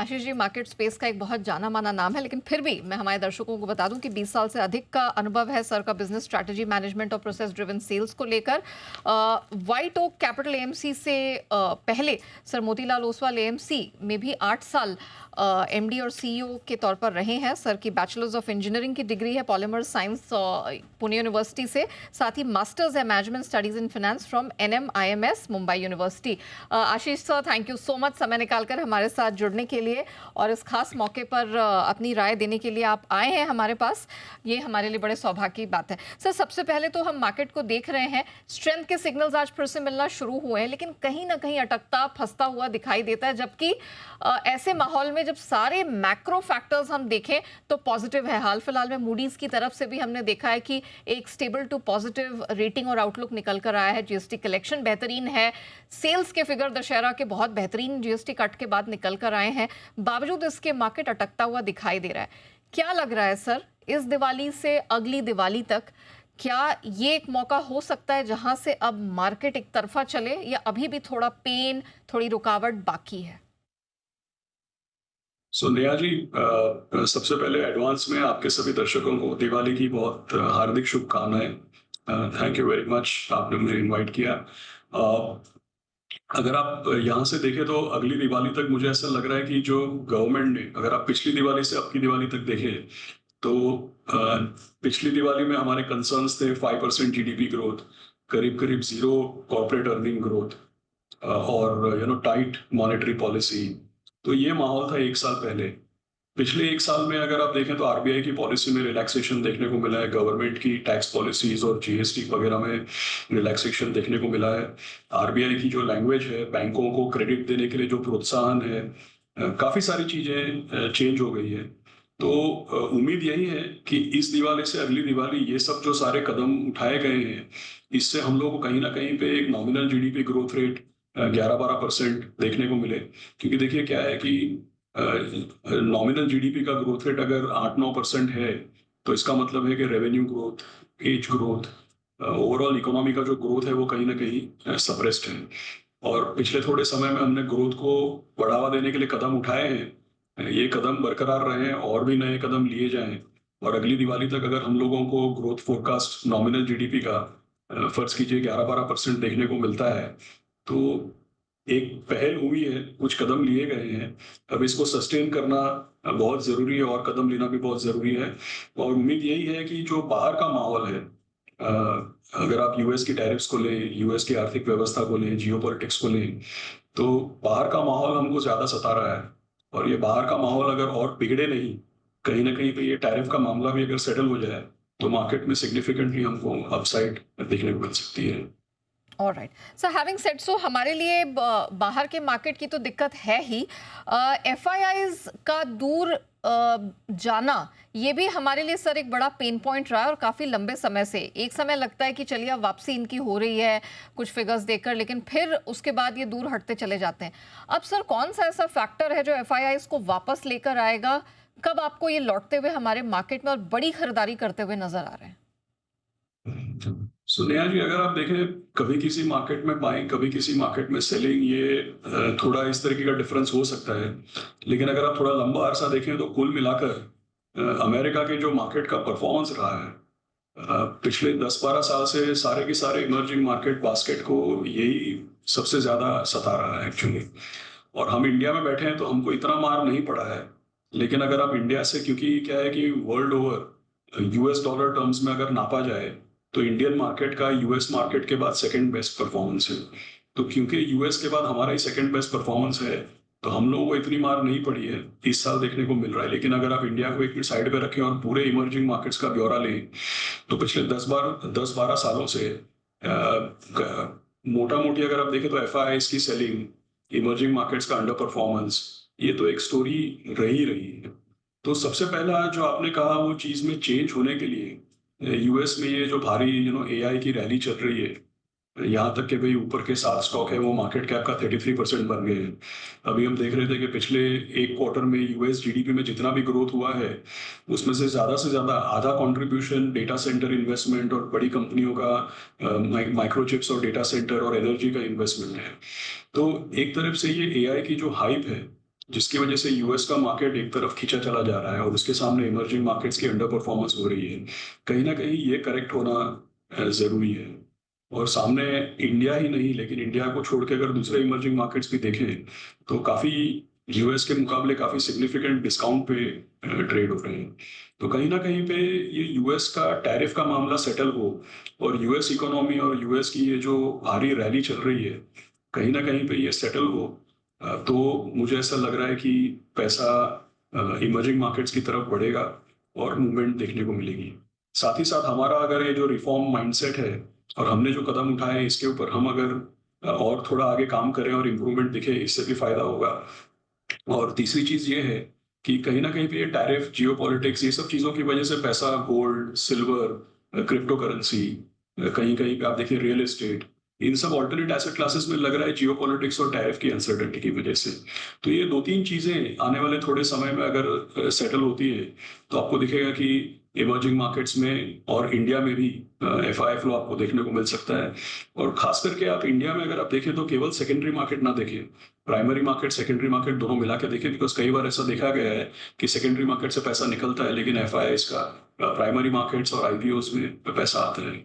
Ashish ji market space का एक बहुत जाना माना नाम है, लेकिन फिर भी मैं हमारे दर्शकों को बता दूं कि 20 साल से अधिक का अनुभव है सर का बिजनेस स्ट्रैटेजी मैनेजमेंट और प्रोसेस ड्रिवन सेल्स को लेकर। व्हाइट ओक कैपिटल एएमसी से पहले सर मोतीलाल ओसवाल एएमसी में भी 8 साल एमडी और सीईओ के तौर पर रहे हैं। सर की बैचलर्स ऑफ इंजीनियरिंग की डिग्री है पॉलीमर साइंस पुणे यूनिवर्सिटी से, साथ ही मास्टर्स है management studies in finance from NMIMS Mumbai university. Ashish sir, thank you so much समय निकालकर हमारे साथ जुड़ने के लिए और इस खास मौके पर अपनी राय देने के लिए आप आए हैं हमारे पास। ये हमारे लिए बड़े सौभाग्य की बात है। सर, सबसे पहले तो हम मार्केट को देख रहे हैं, स्ट्रेंथ के सिग्नल्स आज फिर से मिलना शुरू हुए हैं, लेकिन कहीं ना कहीं अटकता फंसता हुआ दिखाई देता है, जबकि ऐसे माहौल में जब सारे मैक्रो फैक्टर्स हम देखें तो पॉजिटिव है। हाल फिलहाल में मूडीज की तरफ से भी हमने देखा है कि एक स्टेबल टू पॉजिटिव रेटिंग और आउटलुक निकल कर आया है। जीएसटी कलेक्शन बेहतरीन है, सेल्स के फिगर दशहरा के बहुत बेहतरीन जीएसटी कट के बाद निकल कर आए हैं। बावजूद इसके मार्केट अटकता हुआ दिखाई दे रहा है। क्या लग रहा है सर, इस दिवाली से अगली दिवाली तक क्या ये एक मौका हो सकता है जहां से अब मार्केट एक तरफा चले, या अभी भी थोड़ा पेन, थोड़ी रुकावट बाकी है? नेहा जी, सबसे पहले एडवांस में आपके सभी दर्शकों को दिवाली की बहुत हार्दिक शुभकामनाएं। थैंक यू वेरी मच, आपने मुझे इनवाइट किया। अ, अगर आप यहाँ से देखें तो अगली दिवाली तक मुझे ऐसा लग रहा है कि जो गवर्नमेंट ने, अगर आप पिछली दिवाली से अब की दिवाली तक देखें तो पिछली दिवाली में हमारे कंसर्न्स थे 5% जीडीपी ग्रोथ, करीब करीब जीरो कॉर्पोरेट अर्निंग ग्रोथ, और टाइट मॉनेटरी पॉलिसी। तो ये माहौल था एक साल पहले। पिछले एक साल में अगर आप देखें तो आरबीआई की पॉलिसी में रिलैक्सेशन देखने को मिला है, गवर्नमेंट की टैक्स पॉलिसीज और जीएसटी वगैरह में रिलैक्सेशन देखने को मिला है। आरबीआई की जो लैंग्वेज है, बैंकों को क्रेडिट देने के लिए जो प्रोत्साहन है, काफी सारी चीजें चेंज हो गई है। तो उम्मीद यही है कि इस दिवाली से अगली दिवाली ये सब जो सारे कदम उठाए गए हैं, इससे हम लोग को कहीं ना कहीं पे एक नॉमिनल जीडीपी ग्रोथ रेट 11-12% देखने को मिले। क्योंकि देखिए क्या है कि नॉमिनल जीडीपी का ग्रोथ रेट अगर 8-9% है, तो इसका मतलब है कि revenue growth, as growth, overall economy का जो ग्रोथ है वो कहीं ना कहीं सप्रेस्ड है। और पिछले थोड़े समय में हमने ग्रोथ को बढ़ावा देने के लिए कदम उठाए हैं। ये कदम बरकरार रहे और भी नए कदम लिए जाएं, और अगली दिवाली तक अगर हम लोगों को ग्रोथ फोरकास्ट नॉमिनल जीडीपी का फर्ज कीजिए 11-12% देखने को मिलता है, तो एक पहल हुई है, कुछ कदम लिए गए हैं। अब इसको सस्टेन करना बहुत जरूरी है और कदम लेना भी बहुत जरूरी है। और उम्मीद यही है कि जो बाहर का माहौल है, अगर आप यूएस की टैरिफ्स को लें, यूएस की आर्थिक व्यवस्था को लें, जियोपॉलिटिक्स को लें, तो बाहर का माहौल हमको ज्यादा सता रहा है। और ये बाहर का माहौल अगर और बिगड़े नहीं, कहीं ना कहीं पे ये टैरिफ का मामला भी अगर सेटल हो जाए, तो मार्केट में सिग्निफिकेंटली हमको अपसाइड देखने को मिल सकती है। Alright sir, having said so, हमारे लिए बाहर के मार्केट की तो दिक्कत है ही, एफआईआईज का दूर जाना ये भी हमारे लिए सर एक बड़ा पेन पॉइंट रहा है, और काफ़ी लंबे समय से। एक समय लगता है कि चलिए अब वापसी इनकी हो रही है कुछ फिगर्स देखकर, लेकिन फिर उसके बाद ये दूर हटते चले जाते हैं। अब सर, कौन सा ऐसा फैक्टर है जो एफआईआईज को वापस लेकर आएगा? कब आपको ये लौटते हुए हमारे मार्केट में और बड़ी खरीदारी करते हुए नजर आ रहे हैं? नेहा जी, अगर आप देखें, कभी किसी मार्केट में बाइंग, कभी किसी मार्केट में सेलिंग, ये थोड़ा इस तरीके का डिफरेंस हो सकता है। लेकिन अगर आप थोड़ा लंबा अरसा देखें तो कुल मिलाकर अमेरिका के जो मार्केट का परफॉर्मेंस रहा है, पिछले 10-12 साल से सारे के सारे इमर्जिंग मार्केट बास्केट को यही सबसे ज्यादा सता रहा है एक्चुअली। और हम इंडिया में बैठे हैं तो हमको इतना मार नहीं पड़ा है। लेकिन अगर आप इंडिया से, क्योंकि क्या है कि world over US dollar terms में अगर नापा जाए तो इंडियन मार्केट का यूएस मार्केट के बाद सेकंड बेस्ट परफॉर्मेंस है। तो क्योंकि यूएस के बाद हमारा ही सेकंड बेस्ट परफॉर्मेंस है, तो हम लोगों को इतनी मार नहीं पड़ी है, इस साल देखने को मिल रहा है। लेकिन अगर आप इंडिया को एक मिनट साइड पे रखें और पूरे इमर्जिंग मार्केट्स का ब्यौरा लें, तो पिछले 10-12 सालों से मोटा मोटी अगर आप देखें तो एफआईआईज की सेलिंग, इमर्जिंग मार्केट्स का अंडर परफॉर्मेंस, ये तो एक स्टोरी रही है। तो सबसे पहला जो आपने कहा, वो चीज में चेंज होने के लिए यूएस में ये जो भारी एआई की रैली चल रही है, यहाँ तक कि भाई ऊपर के 7 स्टॉक है वो मार्केट कैप का 33% बन गए हैं। अभी हम देख रहे थे कि पिछले एक क्वार्टर में यूएस जीडीपी में जितना भी ग्रोथ हुआ है, उसमें से ज्यादा आधा कंट्रीब्यूशन डेटा सेंटर इन्वेस्टमेंट और बड़ी कंपनियों का माइक्रोचिप्स और डेटा सेंटर और एनर्जी का इन्वेस्टमेंट है। तो एक तरफ से ये एआई की जो हाइप है, जिसकी वजह से यूएस का मार्केट एक तरफ खींचा चला जा रहा है और उसके सामने इमर्जिंग मार्केट्स की अंडर परफॉर्मेंस हो रही है। कहीं ना कहीं ये करेक्ट होना जरूरी है। और सामने इंडिया ही नहीं, लेकिन इंडिया को छोड़ के अगर दूसरे इमर्जिंग मार्केट्स भी देखें तो काफी यूएस के मुकाबले काफी सिग्निफिकेंट डिस्काउंट पे ट्रेड हो रहे हैं। तो कहीं ना कहीं पे ये यूएस का टैरिफ का मामला सेटल हो और यूएस इकोनॉमी और यूएस की ये जो भारी रैली चल रही है कहीं ना कहीं पे ये सेटल हो, तो मुझे ऐसा लग रहा है कि पैसा इमर्जिंग मार्केट्स की तरफ बढ़ेगा और मूवमेंट देखने को मिलेगी। साथ ही साथ हमारा अगर ये जो रिफॉर्म माइंडसेट है और हमने जो कदम उठाए हैं इसके ऊपर हम अगर और थोड़ा आगे काम करें और इम्प्रूवमेंट दिखे, इससे भी फायदा होगा। और तीसरी चीज ये है कि कहीं ना कहीं पे ये टैरिफ, जियो पॉलिटिक्स, ये सब चीजों की वजह से पैसा गोल्ड, सिल्वर, क्रिप्टो करेंसी, कहीं कहीं पे आप देखिए रियल एस्टेट, इन सब ऑल्टरनेट एसेट क्लासेस में लग रहा है जियो पॉलिटिक्स और टैरिफ की अनसर्टेनिटी की वजह से। तो ये दो तीन चीजें आने वाले थोड़े समय में अगर सेटल होती है तो आपको दिखेगा कि इमर्जिंग मार्केट्स में और इंडिया में भी एफआई फ्लो आपको देखने को मिल सकता है। और खास करके आप इंडिया में अगर आप देखें तो केवल सेकेंडरी मार्केट ना देखें, प्राइमरी मार्केट सेकेंडरी मार्केट दोनों मिला के देखें, बिकॉज कई बार ऐसा देखा गया है कि सेकेंडरी मार्केट से पैसा निकलता है लेकिन एफआई का प्राइमरी मार्केट्स और आईपीओस में पैसा आता है।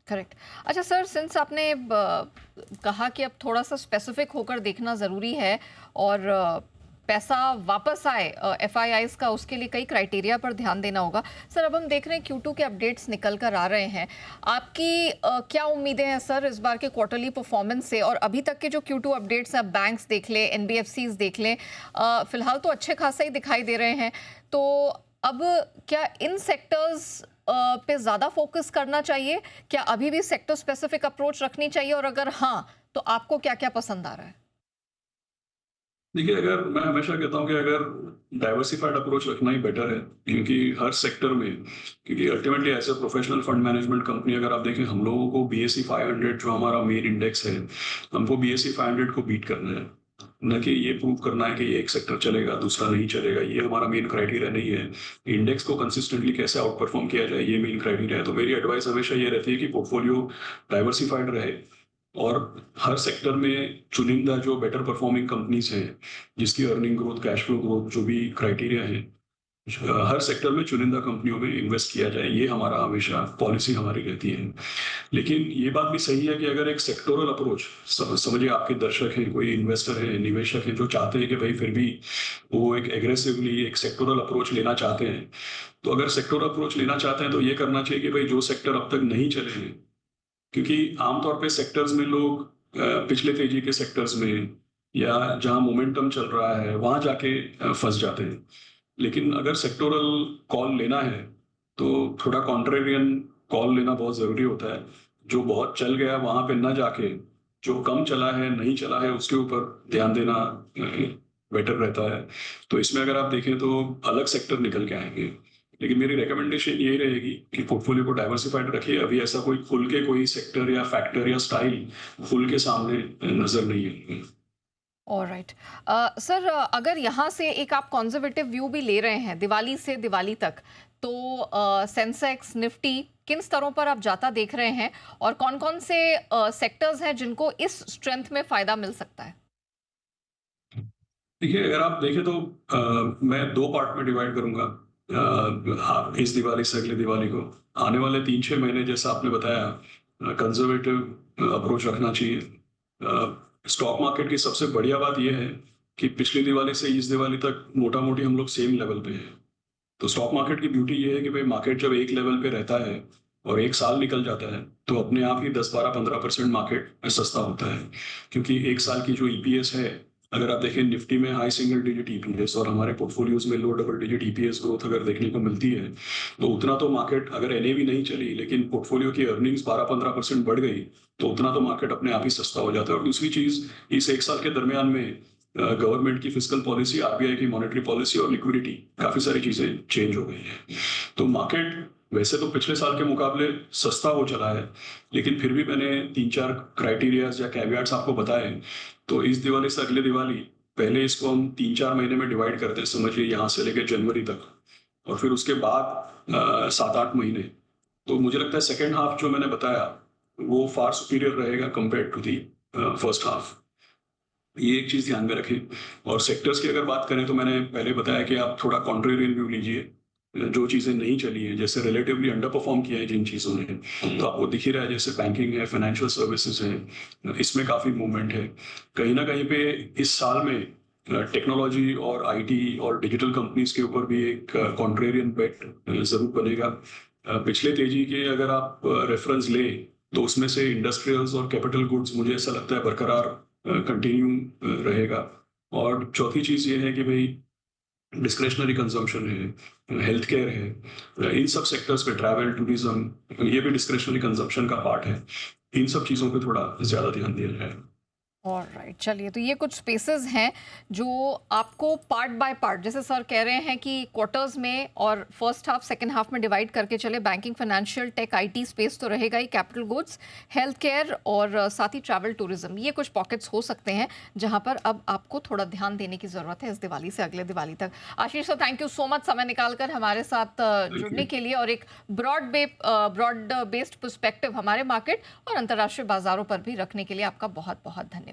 करेक्ट। अच्छा सर, सिंस आपने कहा कि अब थोड़ा सा स्पेसिफिक होकर देखना ज़रूरी है और पैसा वापस आए एफआईआईज का, उसके लिए कई क्राइटेरिया पर ध्यान देना होगा। सर, अब हम देख रहे हैं Q2 के अपडेट्स निकल कर आ रहे हैं। आपकी क्या उम्मीदें हैं सर इस बार के क्वार्टरली परफॉर्मेंस से? और अभी तक के जो Q2 अपडेट्स हैं, बैंक्स देख लें, एनबीएफसीज देख लें, फिलहाल तो अच्छे खासा ही दिखाई दे रहे हैं। तो अब क्या इन सेक्टर्स पे ज़्यादा फोकस करना चाहिए? क्या अभी भी सेक्टर स्पेसिफिक अप्रोच रखनी चाहिए? और अगर हाँ, तो आपको क्या क्या पसंद आ रहा है? देखिए, अगर मैं हमेशा कहता हूँ कि अगर डाइवर्सिफाइड अप्रोच रखना ही बेटर है, क्योंकि हर सेक्टर में, क्योंकि ultimately as a professional fund management company अगर आप देखें, हम लोगों को BSE 500 जो हमारा मेन इंडेक्स है, हमको BSE 500 को बीट करना है, न कि ये प्रूव करना है कि ये एक सेक्टर चलेगा दूसरा नहीं चलेगा। ये हमारा मेन क्राइटेरिया नहीं है। इंडेक्स को कंसिस्टेंटली कैसे आउट परफॉर्म किया जाए, ये मेन क्राइटेरिया है। तो मेरी एडवाइस हमेशा ये रहती है कि पोर्टफोलियो डाइवर्सिफाइड रहे और हर सेक्टर में चुनिंदा जो बेटर परफॉर्मिंग कंपनीज हैं, जिसकी earning growth, cash flow growth, जो भी क्राइटेरिया है, हर सेक्टर में चुनिंदा कंपनियों में इन्वेस्ट किया जाए। ये हमारा हमेशा पॉलिसी हमारी रहती है। लेकिन ये बात भी सही है कि अगर एक सेक्टोरल अप्रोच, समझिए आपके दर्शक हैं, कोई इन्वेस्टर है, निवेशक है जो चाहते हैं कि भाई फिर भी वो एक एग्रेसिवली एक सेक्टोरल अप्रोच लेना चाहते हैं, तो अगर सेक्टोरल अप्रोच लेना चाहते हैं तो ये करना चाहिए कि भाई जो सेक्टर अब तक नहीं चले हैं, क्योंकि आमतौर पे सेक्टर्स में लोग पिछले तेजी के सेक्टर्स में या जहां मोमेंटम चल रहा है वहां जाके फंस जाते हैं। लेकिन अगर सेक्टोरल कॉल लेना है तो थोड़ा कॉन्ट्रेरियन कॉल लेना बहुत जरूरी होता है। जो बहुत चल गया वहां पे ना जाके जो कम चला है, नहीं चला है, उसके ऊपर ध्यान देना बेटर रहता है। तो इसमें अगर आप देखें तो अलग सेक्टर निकल के आएंगे। लेकिन मेरी रिकमेंडेशन यही रहेगी कि पोर्टफोलियो को डाइवर्सिफाइड रखिए। अभी ऐसा कोई खुल के कोई सेक्टर या फैक्टर या स्टाइल खुल के सामने नजर नहीं है। ऑलराइट। सर, अगर यहाँ से एक आप कंजर्वेटिव व्यू भी ले रहे हैं दिवाली से दिवाली तक, तो सेंसेक्स, निफ्टी किन स्तरों पर आप जाता देख रहे हैं और कौन कौन से सेक्टर्स हैं जिनको इस स्ट्रेंथ में फायदा मिल सकता है? देखिए, अगर आप देखें तो मैं दो पार्ट में डिवाइड करूंगा। हाँ, इस दिवाली से अगले दिवाली को आने वाले 3-6 महीने, जैसा आपने बताया, कंजर्वेटिव अप्रोच रखना चाहिए। स्टॉक मार्केट की सबसे बढ़िया बात यह है कि पिछली दिवाली से इस दिवाली तक मोटा मोटी हम लोग सेम लेवल पे हैं। तो स्टॉक मार्केट की ब्यूटी ये है कि भाई मार्केट जब एक लेवल पे रहता है और एक साल निकल जाता है तो अपने आप ही 10-12-15% मार्केट सस्ता होता है। क्योंकि एक साल की जो ईपीएस है, अगर आप देखें निफ्टी में हाई सिंगल डिजिट ईपीएस और हमारे पोर्टफोलियोज में लो डबल डिजिट ईपीएस ग्रोथ अगर देखने को मिलती है, तो उतना तो मार्केट, अगर एनएवी नहीं चली लेकिन पोर्टफोलियो की अर्निंग्स 12-15% बढ़ गई, तो उतना तो मार्केट अपने आप ही सस्ता हो जाता है। और दूसरी चीज, इस एक साल के दरमियान में गवर्नमेंट की फिस्कल पॉलिसी, आरबीआई की मॉनेटरी पॉलिसी और लिक्विडिटी, काफी सारी चीजें चेंज हो गई हैं। तो मार्केट वैसे तो पिछले साल के मुकाबले सस्ता हो चला है, लेकिन फिर भी मैंने 3-4 क्राइटेरियाज या कैवियाट्स आपको बताए। तो इस दिवाली से अगले दिवाली, पहले इसको हम 3-4 महीने में डिवाइड करते हैं, समझिए यहाँ से लेकर जनवरी तक, और फिर उसके बाद 7-8 महीने। तो मुझे लगता है सेकेंड हाफ जो मैंने बताया वो फार सुपीरियर रहेगा compare to the first half. ये एक चीज़ ध्यान में रखें। और सेक्टर्स की अगर बात करें तो मैंने पहले बताया कि आप थोड़ा कॉन्ट्रेरियन व्यू लीजिए। जो चीज़ें नहीं चली हैं, जैसे रिलेटिवली अंडर परफॉर्म किया है जिन चीज़ों ने, तो आपको दिख ही रहा है, जैसे बैंकिंग है, फाइनेंशियल सर्विसेज है, इसमें काफ़ी मूवमेंट है। कहीं न कहीं पे इस साल में टेक्नोलॉजी और आईटी और डिजिटल कंपनीज़ के ऊपर भी एक कॉन्ट्रेरियन बेट ज़रूर बनेगा। पिछले तेज़ी के अगर आप रेफरेंस लें, तो उसमें से इंडस्ट्रियल्स और कैपिटल गुड्स मुझे ऐसा लगता है बरकरार कंटिन्यू रहेगा। और चौथी चीज़ ये है कि भई डिस्क्रेशनरी कंजम्पशन है, हेल्थ केयर है, इन सब सेक्टर्स पे ट्रैवल, टूरिज़्म, ये भी डिस्क्रेशनरी कंजम्पशन का पार्ट है। इन सब चीज़ों पे थोड़ा ज़्यादा ध्यान दिया जाए। ऑलराइट, चलिए, तो ये कुछ स्पेसेस हैं जो आपको पार्ट बाय पार्ट, जैसे सर कह रहे हैं कि क्वार्टर्स में और फर्स्ट हाफ सेकंड हाफ में डिवाइड करके चले। Banking, financial, tech, IT space तो रहेगा ही, कैपिटल गुड्स, हेल्थ केयर और साथ ही ट्रैवल टूरिज्म, ये कुछ पॉकेट्स हो सकते हैं जहां पर अब आपको थोड़ा ध्यान देने की ज़रूरत है इस दिवाली से अगले दिवाली तक। Ashish sir, thank you so much समय निकाल कर हमारे साथ थैंक जुड़ने यू। के लिए, और एक ब्रॉड बेस्ड पर्सपेक्टिव हमारे मार्केट और अंतर्राष्ट्रीय बाजारों पर भी रखने के लिए आपका बहुत बहुत धन्यवाद।